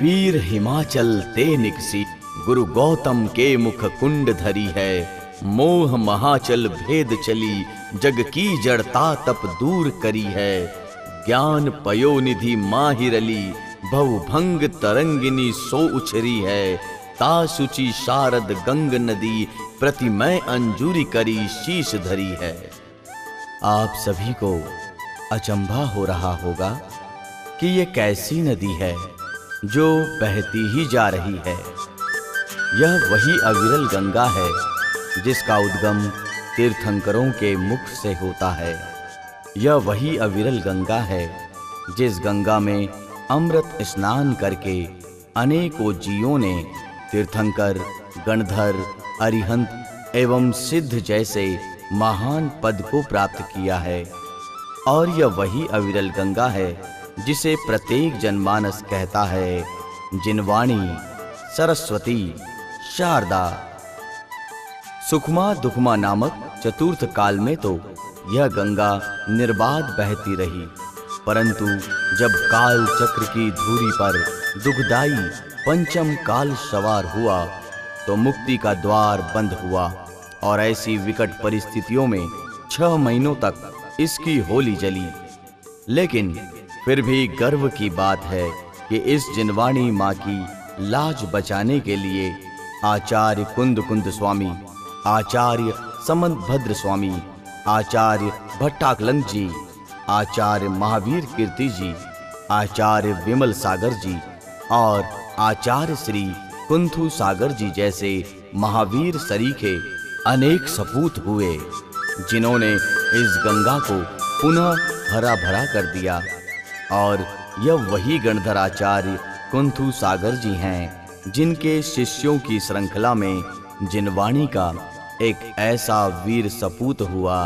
वीर हिमाचल ते निकसी, गुरु गौतम के मुख कुंड धरी है। मोह महाचल भेद चली, जग की जड़ता तप दूर करी है। ज्ञान पयोनिधि माहिरली, भव भंग तरंगिनी सो उछरी है। तासुचि शारद गंग नदी, प्रतिमय अंजूरी करी शीश धरी है। आप सभी को अचंभा हो रहा होगा कि ये कैसी नदी है जो बहती ही जा रही है। यह वही अविरल गंगा है जिसका उद्गम तीर्थंकरों के मुख से होता है। यह वही अविरल गंगा है जिस गंगा में अमृत स्नान करके अनेकों जीवों ने तीर्थंकर, गणधर, अरिहंत एवं सिद्ध जैसे महान पद को प्राप्त किया है। और यह वही अविरल गंगा है जिसे प्रत्येक जनमानस कहता है। जिनवाणी, सरस्वती, शारदा। सुखमा दुखमा नामक चतुर्थ काल में तो यह गंगा निर्बाध बहती रही, परंतु जब काल चक्र की धुरी पर दुखदाई पंचम काल सवार हुआ तो मुक्ति का द्वार बंद हुआ और ऐसी विकट परिस्थितियों में 6 महीनों तक इसकी होली जली। लेकिन फिर भी गर्व की बात है कि इस जिनवाणी माँ की लाज बचाने के लिए आचार्य कुंद कुंद स्वामी, आचार्य समंतभद्र स्वामी, आचार्य भट्टाकलंग जी, आचार्य महावीर कीर्ति जी, आचार्य विमल सागर जी और आचार्य श्री कुंथु सागर जी जैसे महावीर सरीखे अनेक सपूत हुए, जिन्होंने इस गंगा को पुनः हरा भरा कर दिया। और यह वही गणधर आचार्य कुंथु सागर जी हैं जिनके शिष्यों की श्रृंखला में जिनवाणी का एक ऐसा वीर सपूत हुआ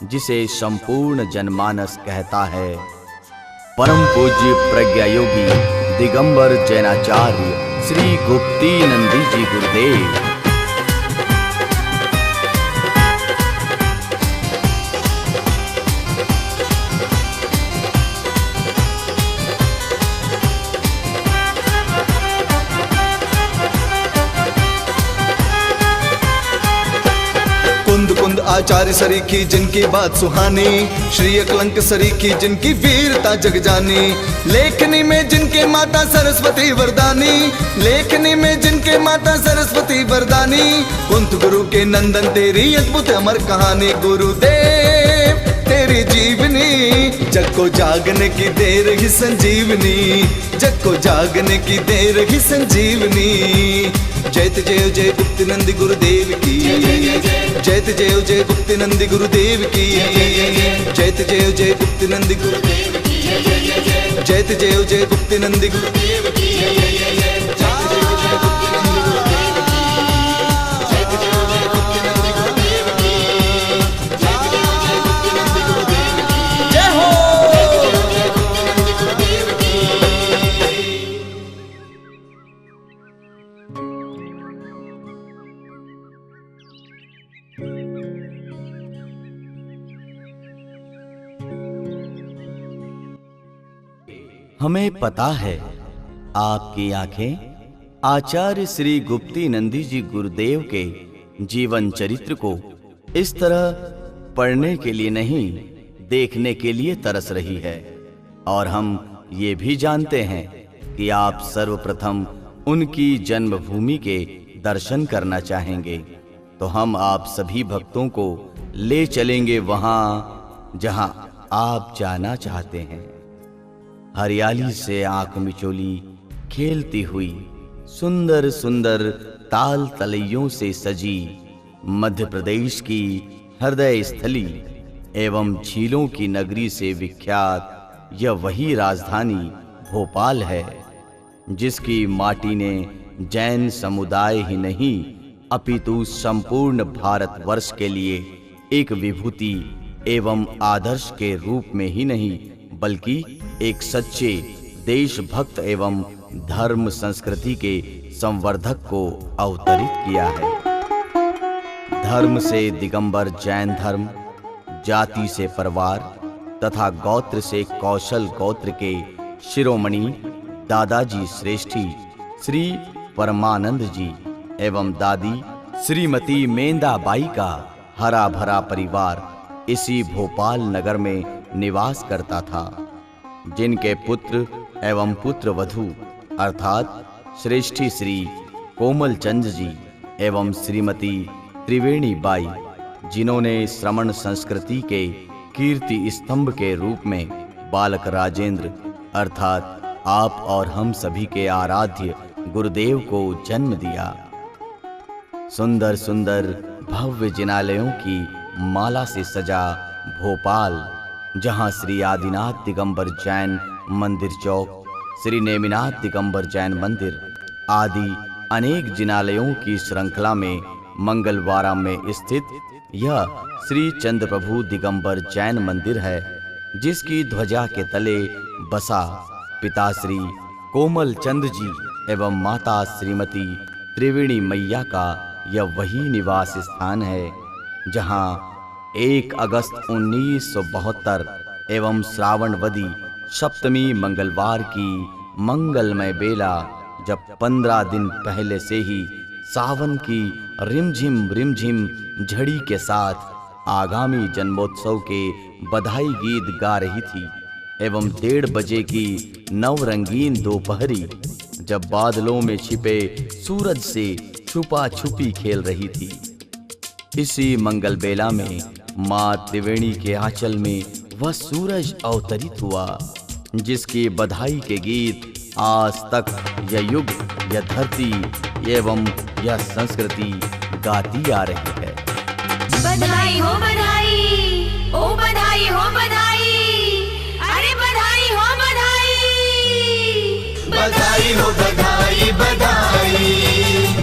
जिसे संपूर्ण जनमानस कहता है। परम पूज्य प्रज्ञा योगी दिगंबर जैनाचार्य श्री गुप्ती नंदी जी गुरुदेव। कुंद कुंद आचार्य सरीखी जिनकी बात सुहानी, श्री अकलंक सरीखी जिनकी वीरता जग जानी। लेखनी में जिनके माता सरस्वती वरदानी, लेखनी में जिनके माता सरस्वती वरदानी। कुंत गुरु के नंदन तेरी अद्भुत अमर कहानी, गुरुदेव तेरी जीवनी जग को जागने की देर ही संजीवनी, जग को जागने की देर ही संजीवनी। जयत जय जय गुप्ती नंदी गुरुदेव की, जयत जय जय गुप्ती नंदी गुरुदेव की, जयत जय जय गुप्ती नंदी गुरुदेव की, जयत जय जय गुप्ती नंदी गुरुदेव की, हमें पता है आपकी आंखें आचार्य श्री गुप्ती नंदी जी गुरुदेव के जीवन चरित्र को इस तरह पढ़ने के लिए नहीं, देखने के लिए तरस रही है। और हम ये भी जानते हैं कि आप सर्वप्रथम उनकी जन्मभूमि के दर्शन करना चाहेंगे, तो हम आप सभी भक्तों को ले चलेंगे वहां जहां आप जाना चाहते हैं। हरियाली से आंख मिचोली खेलती हुई सुंदर सुंदर ताल तलैयों से सजी मध्य प्रदेश की हृदय स्थली एवं झीलों की नगरी से विख्यात यह वही राजधानी भोपाल है, जिसकी माटी ने जैन समुदाय ही नहीं अपितु संपूर्ण भारतवर्ष के लिए एक विभूति एवं आदर्श के रूप में ही नहीं बल्कि एक सच्चे देशभक्त एवं धर्म संस्कृति के संवर्धक को अवतरित किया है। धर्म से दिगंबर जैन धर्म, जाति से परवार तथा गोत्र से कौशल गोत्र के शिरोमणि दादाजी श्रेष्ठी श्री परमानंद जी एवं दादी श्रीमती मेंदाबाई का हरा भरा परिवार इसी भोपाल नगर में निवास करता था, जिनके पुत्र एवं पुत्र वधू अर्थात श्रेष्ठी श्री कोमल चंद जी एवं श्रीमती त्रिवेणी बाई, जिन्होंने श्रमण संस्कृति के कीर्ति स्तंभ के रूप में बालक राजेंद्र अर्थात आप और हम सभी के आराध्य गुरुदेव को जन्म दिया। सुंदर सुंदर भव्य जिनालयों की माला से सजा भोपाल, जहां श्री आदिनाथ दिगंबर जैन मंदिर चौक, श्री नेमिनाथ दिगंबर जैन मंदिर आदि अनेक जिनालयों की श्रृंखला में मंगलवारा में स्थित यह श्री चंद्रप्रभु दिगंबर जैन मंदिर है, जिसकी ध्वजा के तले बसा पिताश्री कोमल चंद जी एवं माता श्रीमती त्रिवेणी मैया का यह वही निवास स्थान है, जहां 1 अगस्त 1972 एवं श्रावणवदी सप्तमी मंगलवार की मंगलमय बेला, जब 15 दिन पहले से ही सावन की रिमझिम झड़ी के साथ आगामी जन्मोत्सव के बधाई गीत गा रही थी एवं 1:30 बजे की नवरंगीन दोपहरी, जब बादलों में छिपे सूरज से छुपा छुपी खेल रही थी। इसी मंगल बेला में मां त्रिवेणी के आंचल में वह सूरज अवतरित हुआ, जिसकी बधाई के गीत आज तक यह युग, यह धरती एवं यह संस्कृति गाती आ रही है। बधाई हो बधाई, ओ बधाई हो बधाई, अरे बधाई हो बधाई, बधाई हो बधाई बधाई,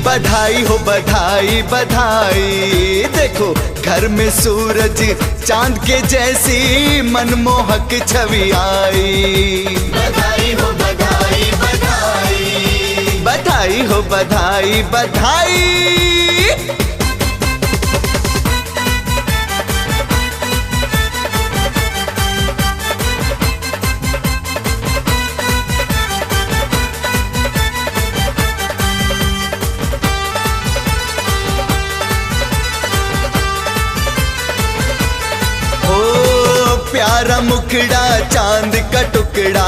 बधाई हो बधाई बधाई। देखो घर में सूरज चांद के जैसी मनमोहक छवि आई। बधाई हो बधाई बधाई, बधाई हो बधाई बधाई। प्यारा मुखड़ा चांद का टुकड़ा,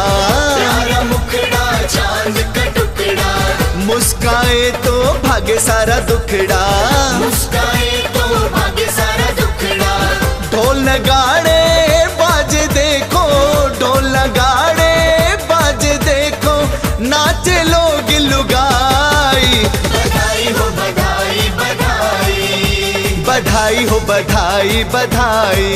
प्यारा मुखड़ा चांद का टुकड़ा, मुस्काए तो भागे सारा दुखड़ा, मुस्काए तो भागे सारा दुखड़ा। ढोल नगाड़े बाजे देखो, ढोल नगाड़े बाजे देखो, नाचे लोग लुगाई। बधाई हो बधाई बधाई, बधाई हो बधाई बधाई।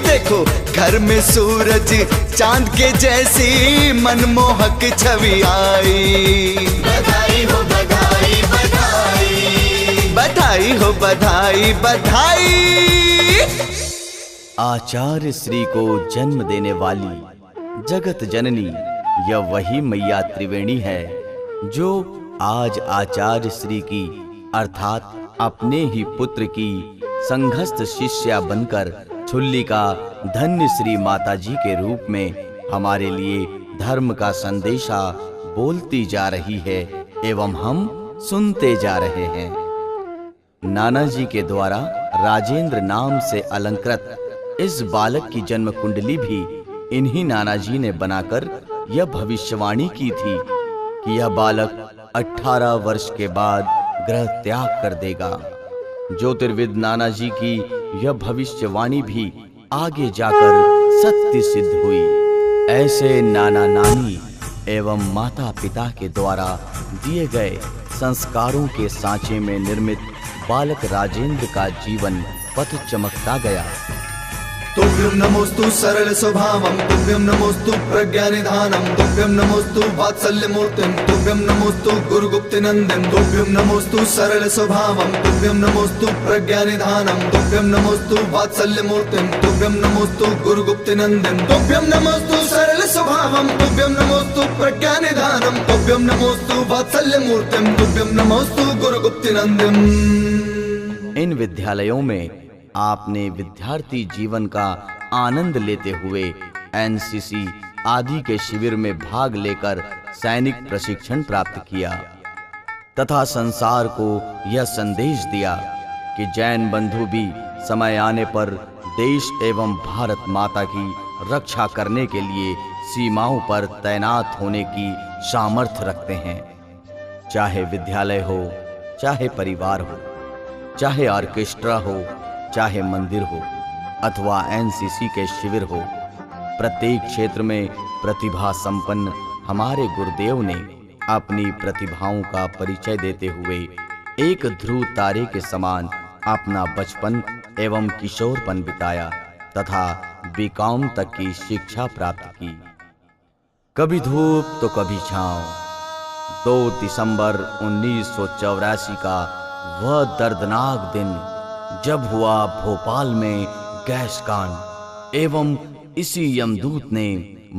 देखो घर में सूरज चांद के जैसी मनमोहक छवि आई। बधाई हो बधाई बधाई, बधाई हो बधाई बधाई। आचार्य श्री को जन्म देने वाली जगत जननी यह वही मैया त्रिवेणी है, जो आज आचार्य श्री की अर्थात अपने ही पुत्र की संघस्थ शिष्या बनकर छुल्ली का धन्य श्री माता जी के रूप में हमारे लिए धर्म का संदेशा बोलती जा रही है एवं हम सुनते जा रहे हैं। नाना जी के द्वारा राजेंद्र नाम से अलंकृत इस बालक की जन्म कुंडली भी इन्हीं नाना जी ने बनाकर यह भविष्यवाणी की थी कि यह बालक 18 वर्ष के बाद ग्रह त्याग कर देगा। ज्योतिर्विद नाना जी की यह भविष्यवाणी भी आगे जाकर सत्य सिद्ध हुई। ऐसे नाना नानी एवं माता पिता के द्वारा दिए गए संस्कारों के सांचे में निर्मित बालक राजेंद्र का जीवन पथ चमकता गया। तुभ्यं नमोस्तु सरल स्वभावं, तुभ्यं नमोस्तु प्रज्ञानिधानं, तुभ्यं नमोस्तु वात्सल्यमूर्तिं, तुभ्यं नमोस्तु गुरुगुप्तिनंदन, तुभ्यं नमोस्तु सरल स्वभावं, तुभ्यं नमोस्तु प्रज्ञानिधानं, तुभ्यं नमोस्तु वात्सल्यमूर्तिं, तुभ्यं नमोस्तु गुरुगुप्तिनंदन, तुभ्यं नमोस्तु सरल स्वभावं, तुभ्यं नमोस्तु प्रज्ञानिधानं, तुभ्यं नमोस्तु वात्सल्यमूर्तिं, तुभ्यं नमोस्तु गुरुगुप्तिनंदन। इन विद्यालयों में आपने विद्यार्थी जीवन का आनंद लेते हुए एनसीसी आदि के शिविर में भाग लेकर सैनिक प्रशिक्षण प्राप्त किया तथा संसार को यह संदेश दिया कि जैन बंधु भी समय आने पर देश एवं भारत माता की रक्षा करने के लिए सीमाओं पर तैनात होने की सामर्थ्य रखते हैं। चाहे विद्यालय हो, चाहे परिवार हो, चाहे ऑर्केस्ट्रा हो, चाहे मंदिर हो अथवा एनसीसी के शिविर हो, प्रत्येक क्षेत्र में प्रतिभा संपन्न हमारे गुरुदेव ने अपनी प्रतिभाओं का परिचय देते हुए एक ध्रुव तारे के समान अपना बचपन एवं किशोरपन बिताया तथा बीकॉम तक की शिक्षा प्राप्त की। कभी धूप तो कभी छांव। 2 दिसंबर 1984 का वह दर्दनाक दिन जब हुआ भोपाल में गैस कांड एवं इसी यमदूत ने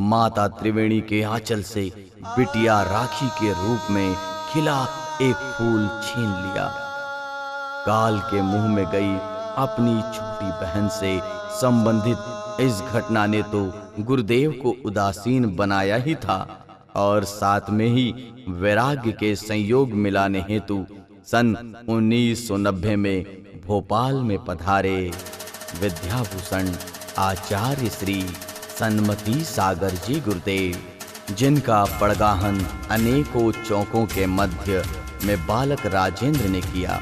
माता त्रिवेणी के आंचल से बिटिया राखी के रूप में खिला एक फूल छीन लिया। काल के मुंह में गई अपनी छोटी बहन से संबंधित इस घटना ने तो गुरुदेव को उदासीन बनाया ही था और साथ में ही वैराग्य के संयोग मिलाने हेतु सन 1990 में भोपाल में पधारे विद्याभूषण आचार्य श्री सन्मति सागर जी गुरुदेव, जिनका पड़गाहन अनेकों चौकों के मध्य में बालक राजेंद्र ने किया।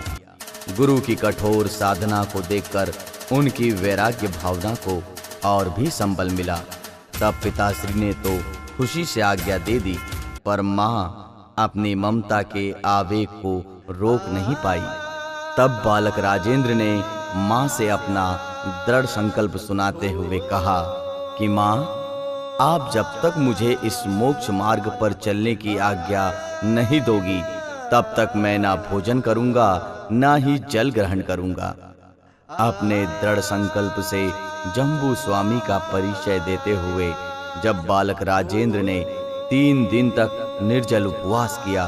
गुरु की कठोर साधना को देखकर उनकी वैराग्य भावना को और भी संबल मिला। तब पिताश्री ने तो खुशी से आज्ञा दे दी, पर माँ अपनी ममता के आवेग को रोक नहीं पाई। तब बालक राजेंद्र ने माँ से अपना दृढ़ संकल्प सुनाते हुए कहा कि माँ, आप जब तक मुझे इस मोक्ष मार्ग पर चलने की आज्ञा नहीं दोगी तब तक मैं ना भोजन करूंगा ना ही जल ग्रहण करूंगा। अपने दृढ़ संकल्प से जम्बू स्वामी का परिचय देते हुए जब बालक राजेंद्र ने 3 दिन तक निर्जल उपवास किया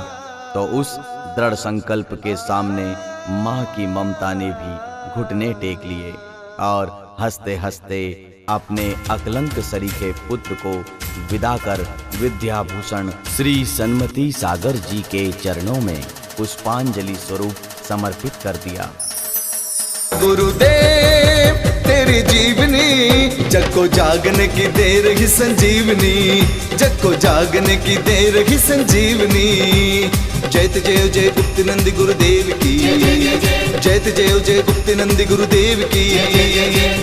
तो उस दृढ़ संकल्प के सामने माँ की ममता ने भी घुटने टेक लिए और हंसते हंसते अपने अकलंक सरीखे पुत्र को विदा कर विद्याभूषण श्री सन्मति सागर जी के चरणों में पुष्पांजलि स्वरूप समर्पित कर दिया। गुरुदेव तेरी जीवनी जग को जागने की दे रही संजीवनी, जग को जागने की दे रही संजीवनी। जयत जय जय गुप्त नंदी गुरुदेव की, जयत जय जय गुप्त नंदी गुरुदेव की,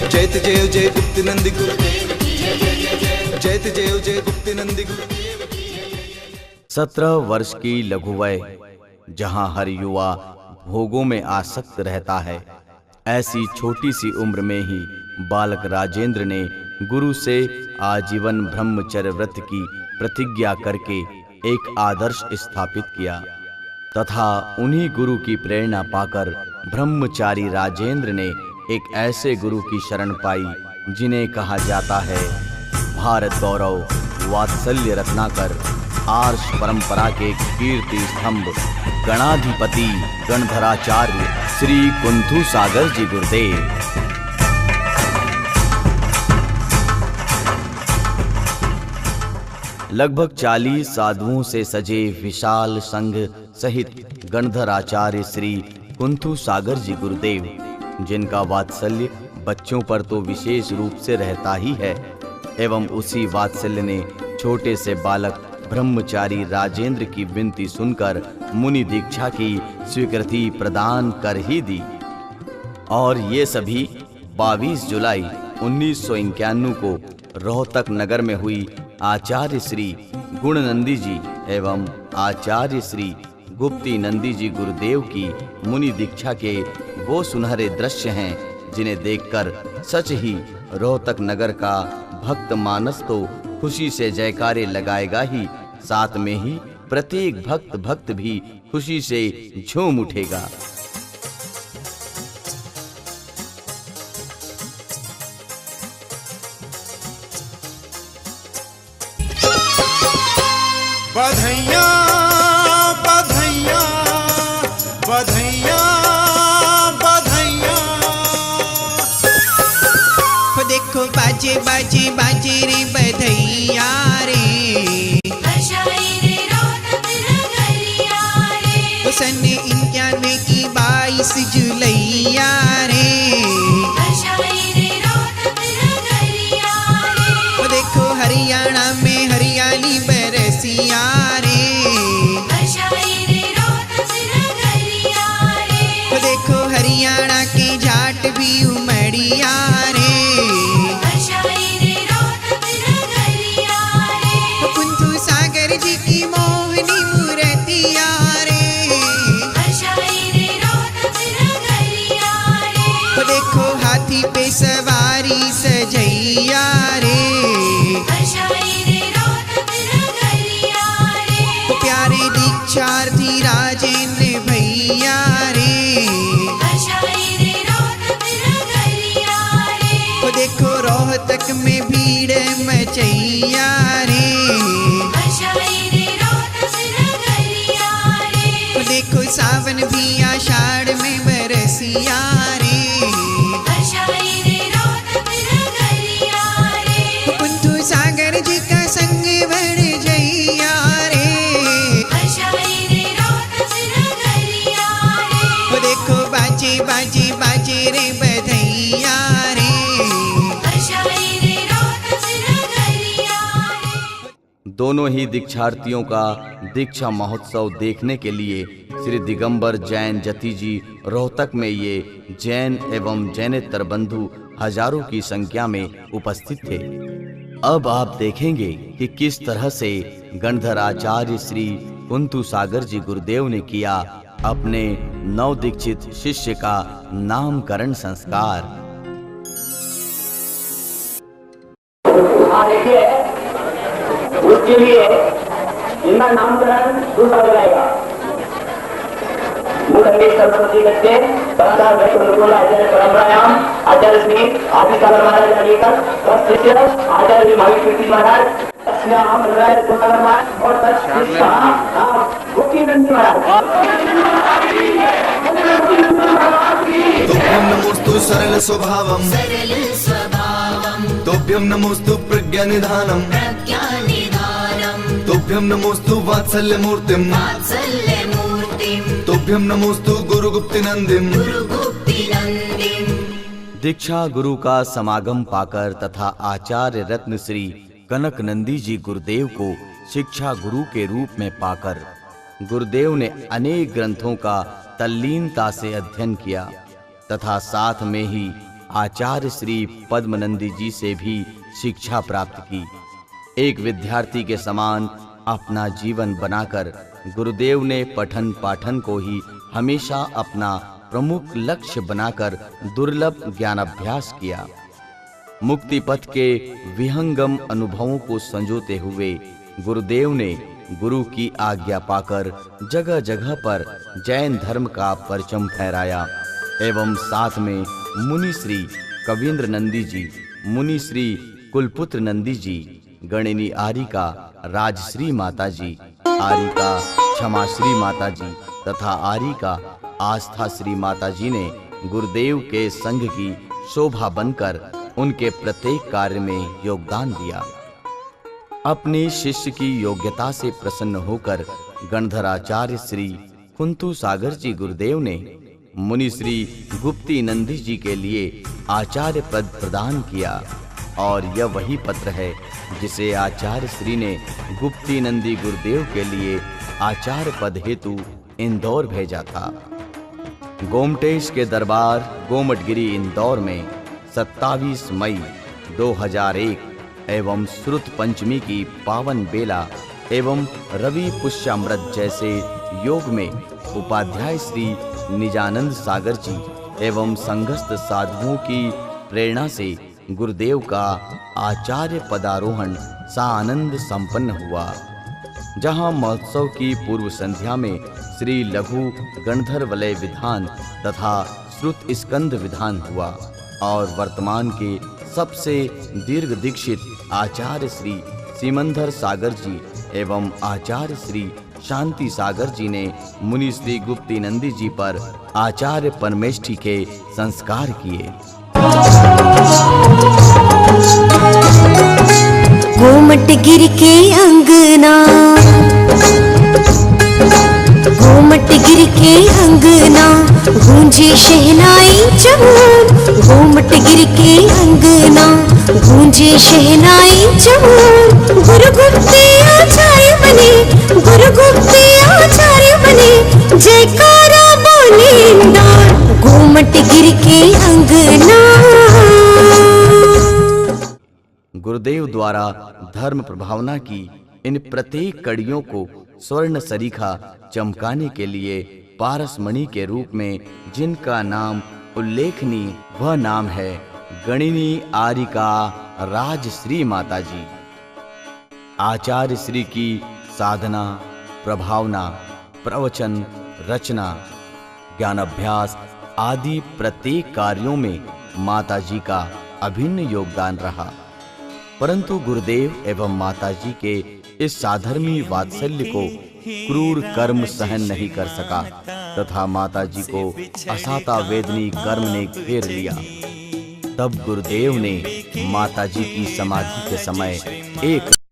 जयत जय जय गुप्त नंदी गुरुदेव की, जयत जय जय गुप्त नंदी गुरुदेव की। 17 वर्ष की लघु वय जहां हर युवा भोगों में आसक्त रहता है, ऐसी छोटी सी उम्र में ही बालक राजेंद्र ने गुरु से आजीवन ब्रह्मचर्य व्रत की प्रतिज्ञा करके एक आदर्श स्थापित किया तथा उन्हीं गुरु की प्रेरणा पाकर ब्रह्मचारी राजेंद्र ने एक ऐसे गुरु की शरण पाई जिन्हें कहा जाता है भारत गौरव, वात्सल्य रत्नाकर, आर्ष परंपरा के कीर्ति स्तंभ, गणाधिपति गणधराचार्य श्री कुंथू सागर जी गुरुदेव। लगभग 40 साधुओं से सजे विशाल संघ सहित गणधराचार्य श्री कुंथू सागर जी गुरुदेव, जिनका वात्सल्य बच्चों पर तो विशेष रूप से रहता ही है एवं उसी वात्सल्य ने छोटे से बालक ब्रह्मचारी राजेंद्र की विनती सुनकर मुनि दीक्षा की स्वीकृति प्रदान कर ही दी। और ये सभी 22 जुलाई 1991 को रोहतक नगर में हुई आचार्य श्री गुणनंदी जी एवं आचार्य श्री गुप्ती नंदी जी गुरुदेव की मुनि दीक्षा के वो सुनहरे दृश्य हैं जिन्हें देखकर सच ही रोहतक नगर का भक्त मानस तो खुशी से जयकारे लगाएगा ही, साथ में ही प्रत्येक भक्त भी खुशी से झूम उठेगा। बधाइयाँ बधाइयाँ बधाइयाँ बधाइयाँ। देखो बाजे बाजे बाजे रे बधाइयाँ रे, हर्षाई रे सन 91 की 22 जुलैया रे। बरसाई रे रोहतक नगरिया रे। वो देखो हरियाणा में हरियाली बरसिया रे। बरसाई रे रोहतक नगरिया रे। वो देखो हरियाणा के जाट भी उमड़िया रे। बरसाई रे रोहतक नगरिया रे। वो कुंथू सागर जी की मोहनी मूर्तिया रे। बरसाई रे रोहतक नगरिया रे। वो देखो हाथी पे सवारी सजैया रे। बरसाई रे रोहतक नगरिया रे। वो प्यारे दीक्षार्थी राजेंद्र भैया रे। बरसाई रे रोहतक नगरिया रे। वो देखो रोहतक में भीड़ मचैया रे। बरसाई रे रोहतक नगरिया रे। वो देखो सावन भी आषाढ़ में बरसिया रे। बरसाई रे रोहतक नगरिया रे। वो कुंथू सागर जी का संग भर जैया रे। बरसाई रे रोहतक नगरिया रे। वो देखो बाजे बाजे बाजे रे बधैया रे। बरसाई रे रोहतक नगरिया रे। दोनों ही दीक्षार्थियों का दीक्षा महोत्सव देखने के लिए श्री दिगंबर जैन जति जी रोहतक में ये जैन एवं जैनेतर बंधु हजारों की संख्या में उपस्थित थे। अब आप देखेंगे कि किस तरह से गणधर आचार्य श्री कुंथू सागर जी गुरुदेव ने किया अपने नवदीक्षित शिष्य का नामकरण संस्कार। देखिए, उसके लिए इनका नामकरण दूसरा लगाएगा। मुखंडी सरस्वती बच्चे परंपरा परंपरायाम आचार्य श्री आदित्य महाराज लेकर शिष्य आचार्य श्री महावीर कीर्ति महाराज और गोपीनंदी महाराज। तुभ्यं नमोस्तु सरल स्वभावम सरल स्वभावं तुभ्यं नमोस्तु प्रज्ञानिधानम प्रज्ञानिधानं तुभ्यं नमोस्तु वात्सल्यमूर्तिम वात्सल्यमूर्तिं तुभ्यं नमोस्तु गुरुगुप्तिनंदिम गुरुगुप्तिनन्दिं। दीक्षा गुरु का समागम पाकर तथा आचार्य रत्न श्री कनक नंदी जी गुरुदेव को शिक्षा गुरु के रूप में पाकर गुरुदेव ने अनेक ग्रंथों का तल्लीनता से अध्ययन किया तथा साथ में ही आचार्य श्री पद्मनंदी जी से भी शिक्षा प्राप्त की। एक विद्यार्थी के समान अपना जीवन बनाकर गुरुदेव ने पठन पाठन को ही हमेशा अपना प्रमुख लक्ष्य बनाकर दुर्लभ ज्ञानाभ्यास किया। मुक्ति पथ के विहंगम अनुभवों को संजोते हुए गुरुदेव ने गुरु की आज्ञा पाकर जगह जगह पर जैन धर्म का परचम फहराया एवं साथ में मुनि श्री कवींद्र नंदी जी, मुनि श्री कुलपुत्र नंदी जी, गणिनी आरिका राजश्री माता जी, आरिका क्षमाश्री माता जी तथा आरिका आस्था श्री माता जी ने गुरुदेव के संघ की शोभा बनकर उनके प्रत्येक कार्य में योगदान दिया। अपने शिष्य की योग्यता से प्रसन्न होकर गणधराचार्य श्री कुंथू सागर जी गुरुदेव ने मुनि श्री गुप्ती नंदी जी के लिए आचार्य पद प्रदान किया और यह वही पत्र है जिसे आचार्य श्री ने गुप्ती नंदी गुरुदेव के लिए आचार्य पद हेतु इंदौर भेजा था। गोमटेश के दरबार गोमटगिरी इंदौर में 27 मई 2001 एवं श्रुत पंचमी की पावन बेला एवं रवि पुष्यामृत जैसे योग में उपाध्याय श्री निजानंद सागर जी एवं संघस्थ साधुओं की प्रेरणा से गुरुदेव का आचार्य पदारोहण सानंद संपन्न हुआ, जहां महोत्सव की पूर्व संध्या में श्री लघु गणधर वलय विधान तथा श्रुत स्कंद विधान हुआ और वर्तमान के सबसे दीर्घ दीक्षित आचार्य श्री सीमंधर सागर जी एवं आचार्य श्री शांति सागर जी ने मुनि श्री गुप्ती नंदी जी पर आचार्य परमेष्ठी के संस्कार किए। गोमटगिरी के अंगना घूमट गिर के अंगना गूंजे शहनाई चमूर, घूमट गिर के अंगना गूंजे शहनाई चमूर। गुरु गुप्ते आचार्य बने, गुरु गुप्ते आचार्य बने, जयकारा बोले इंदौर घूमट गिर के अंगना। गुरुदेव द्वारा धर्म प्रभावना की इन प्रत्येक कड़ियों को स्वर्ण सरीखा चमकाने के लिए पारसमणि के रूप में जिनका नाम उल्लेखनीय, वह नाम है गणिनी आरिका राजश्री माताजी। आचार्य श्री की साधना, प्रभावना, प्रवचन, रचना, ज्ञान अभ्यास आदि प्रत्येक कार्यों में माताजी का अभिन्न योगदान रहा। परंतु गुरुदेव एवं माताजी के इस साधर्मी वात्सल्य को क्रूर कर्म सहन नहीं कर सका तथा माताजी को असाता वेदनी कर्म ने घेर लिया। तब गुरुदेव ने माताजी की समाधि के समय एक